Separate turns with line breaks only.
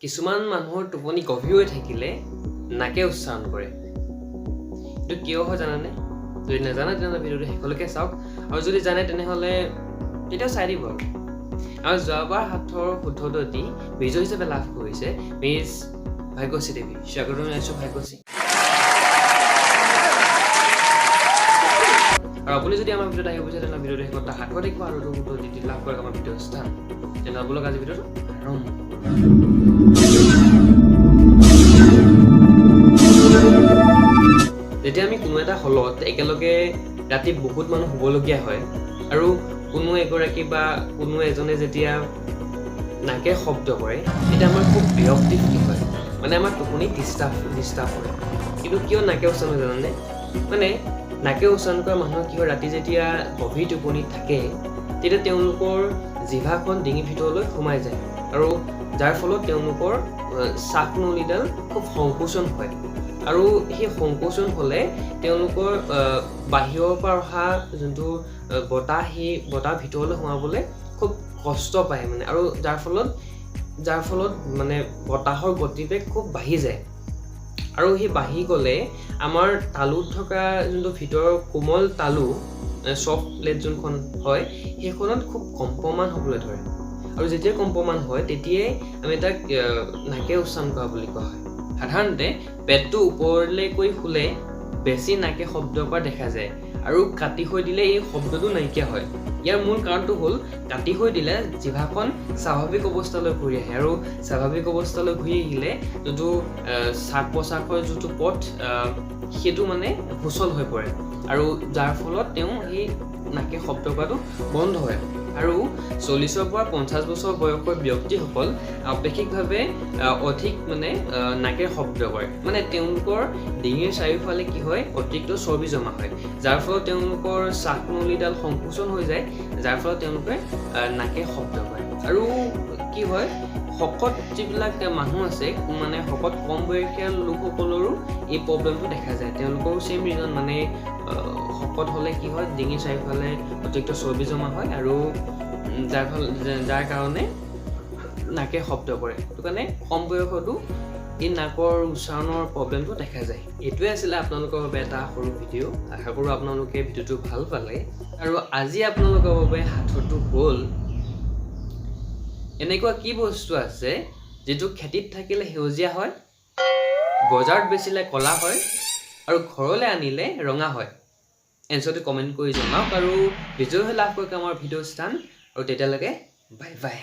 কিছুমান মানুহৰ টোপনি গভীৰ হৈ থাকিলে নাকে উচ্চাৰণ কৰে। এইটো কিয় হয় জানানে? যদি নাজানে তেনেহ'লে ভিডিঅ'টো শেষলৈকে চাওক, আৰু যদি জানে তেনেহ'লে তেতিয়াও চাই দিব। আৰু যোৱাবাৰ হাতৰ শুদ্ধটি বিজয় হিচাপে লাভ কৰিছে মিছ ভাগ্যশ্ৰী দেৱী। স্বাগতম জনাইছোঁ ভাগ্যশ্ৰী। আৰু আপুনি যদি আমাৰ ভিডিঅ'ত আহিব বিচাৰে তেনেহ'লে ভিডিঅ'টো শেষত হাতত দেখিব আৰু শুদ্ধটি লাভ কৰক আমাৰ ভিডিঅ'ৰ স্থান। তেনেহ'লে বলক আজি ভিডিঅ'টো আৰম্ভ। যেতিয়া আমি কোনো এটা হলত একেলগে ৰাতি বহুত মানুহ শুবলগীয়া হয় আৰু কোনো এগৰাকী বা কোনো এজনে যেতিয়া নাকে শব্দ কৰে তেতিয়া আমাৰ খুব বিৰক্তি হয়, মানে আমাৰ টোপনি ডিষ্টাৰ্ব হয়। কিন্তু কিয় নাকে উচ্চাৰণ জানানে? মানে নাকে উচ্চাৰণ কৰা মানুহৰ কি হয়, ৰাতি যেতিয়া গভীৰ টোপনিত থাকে তেতিয়া তেওঁলোকৰ জিভাখন ডিঙিৰ ভিতৰলৈ সোমাই যায় আৰু যাৰ ফলত তেওঁলোকৰ শ্বাস নলীডাল খুব সংকোচন হয়। আৰু সেই সংকোচন হ'লে তেওঁলোকৰ বাহিৰৰ পৰা অহা যোনটো বতাহ, সেই বতাহ ভিতৰলৈ সোমাবলৈ খুব কষ্ট পায় মানে, আৰু যাৰ ফলত মানে বতাহৰ গতিবেগ খুব বাঢ়ি যায়। আৰু সেই বাঢ়ি গ'লে আমাৰ তালুত থকা যোনটো ভিতৰৰ কোমল তালু, চফ্ট প্লেট যোনখন হয়, সেইখনত খুব কম্পমান হ'বলৈ ধৰে। আৰু যেতিয়া কম্পমান হয় তেতিয়াই আমি তাক নাকে উচ্চাৰণ কৰা বুলি কোৱা হয়। সাধাৰণতে পেটটো ওপৰলৈ কৰি শুলে বেছি নাকে শব্দ কৰা দেখা যায়, আৰু কাটি হৈ দিলে এই শব্দটো নাইকিয়া হয়। ইয়াৰ মূল কাৰণটো হ'ল কাটি হৈ দিলে জিভাখন স্বাভাৱিক অৱস্থালৈ ঘূৰি আহে, আৰু স্বাভাৱিক অৱস্থালৈ ঘূৰি আহিলে যোনটো শ্বাস প্ৰশ্বাসৰ যোনটো পথ সেইটো মানে সুচল হৈ পৰে, আৰু যাৰ ফলত তেওঁ সেই নাকে শব্দ কৰাটো বন্ধ হয়। আৰু 40ৰ পৰা 50 বছৰ বয়সৰ ব্যক্তিসকল আপেক্ষিকভাৱে অধিক মানে নাকে শব্দ কৰে, মানে তেওঁলোকৰ ডিঙিৰ চাৰিওফালে কি হয়, অতিৰিক্ত চৰ্বি জমা হয়, যাৰ ফলত তেওঁলোকৰ শ্বাস নলীডাল সংকোচন হৈ যায়, যাৰ ফলত তেওঁলোকে নাকে শব্দ কৰে। আৰু কি হয়, শকত যিবিলাক মানুহ আছে, মানে শকত কম বয়সীয়া লোকসকলৰো এই প্ৰব্লেমটো দেখা যায়। তেওঁলোকৰো চেম ৰিজন, মানে শকত হ'লে কি হয়, ডিঙিৰ চাৰিওফালে অতিৰিক্ত চৰ্বি জমা হয়, আৰু যাৰ কাৰণে নাকে শব্দ কৰে। সেইটো কাৰণে কম বয়সতো এই নাকৰ উচ্চাৰণৰ প্ৰব্লেমটো দেখা যায়। এইটোৱে আছিলে আপোনালোকৰ বাবে এটা সৰু ভিডিঅ'। আশা কৰোঁ আপোনালোকে ভিডিঅ'টো ভাল পালে। আৰু আজি আপোনালোকৰ বাবে সাঁথৰটো হ'ল, এনেকুৱা কি বস্তু আছে যিটো খেতিত থাকিলে সেউজীয়া হয়, বজাৰত বেচিলে ক'লা হয়, আৰু ঘৰলৈ আনিলে ৰঙা হয়? এনচাৰটো কমেণ্ট কৰি জনাওক, আৰু বিজয় হৈ লাভ কৰক আমাৰ ভিডিঅ' স্থান। আৰু তেতিয়ালৈকে বাই বাই।